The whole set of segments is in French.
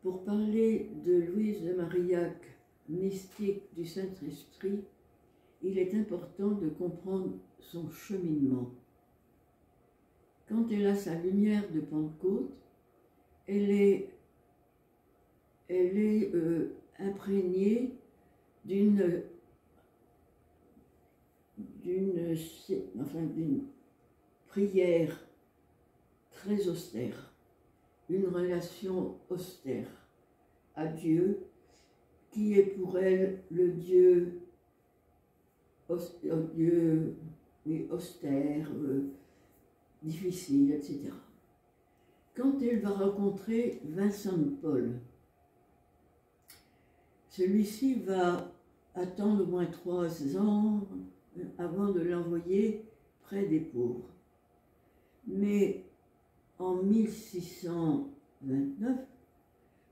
Pour parler de Louise de Marillac, mystique du Saint-Esprit, il est important de comprendre son cheminement. Quand elle a sa lumière de Pentecôte, elle est imprégnée d'une prière très austère, une relation austère à Dieu, qui est pour elle le Dieu austère, difficile, etc. Quand elle va rencontrer Vincent de Paul, celui-ci va attendre au moins 3 ans avant de l'envoyer près des pauvres. Mais en 1629,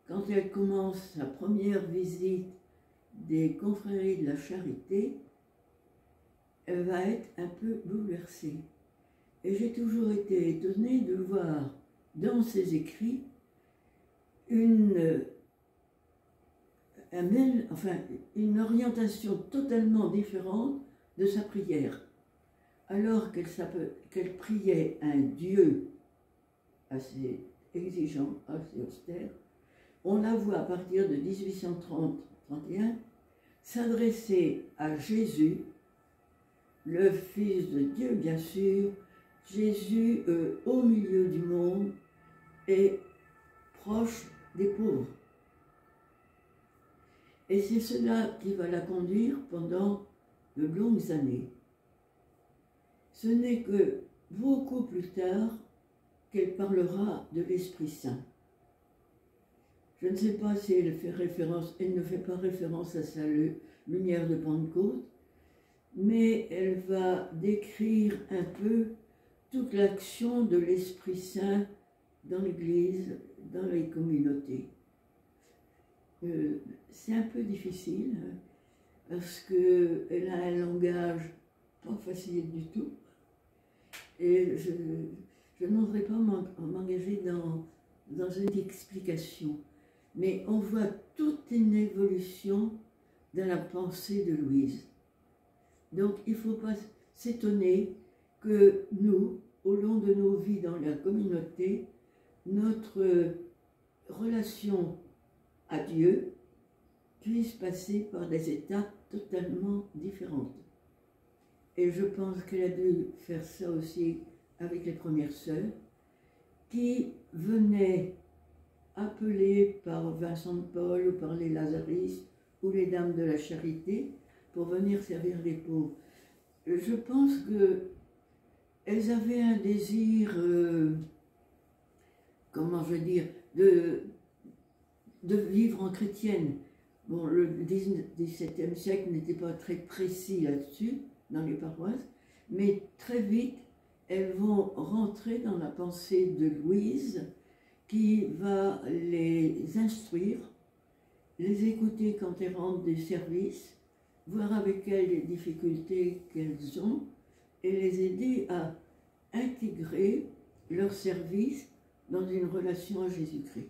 quand elle commence sa première visite des confréries de la Charité, elle va être un peu bouleversée. Et j'ai toujours été étonnée de voir dans ses écrits une orientation totalement différente de sa prière. Alors qu'elle priait un Dieu assez exigeant, assez austère, on la voit à partir de 1830-31 s'adresser à Jésus, le Fils de Dieu bien sûr, Jésus au milieu du monde et proche des pauvres. Et c'est cela qui va la conduire pendant de longues années. Ce n'est que beaucoup plus tard qu'elle parlera de l'Esprit Saint. Je ne sais pas si elle fait référence, elle ne fait pas référence à sa lumière de Pentecôte, mais elle va décrire un peu toute l'action de l'Esprit Saint dans l'Église, dans les communautés. C'est un peu difficile, parce qu'elle a un langage pas facile du tout, et je n'oserais pas m'engager dans une explication. Mais on voit toute une évolution dans la pensée de Louise. Donc il ne faut pas s'étonner que nous, au long de nos vies dans la communauté, notre relation à Dieu puisse passer par des étapes totalement différentes. Et je pense qu'elle a dû faire ça aussi avec les premières sœurs, qui venaient appelées par Vincent de Paul ou par les Lazaristes ou les Dames de la Charité pour venir servir les pauvres. Je pense qu'elles avaient un désir, comment je veux dire, de vivre en chrétienne. Bon, le XVIIe siècle n'était pas très précis là-dessus, dans les paroisses, mais très vite, elles vont rentrer dans la pensée de Louise, qui va les instruire, les écouter quand elles rentrent des services, voir avec elles les difficultés qu'elles ont, et les aider à intégrer leur service dans une relation à Jésus-Christ.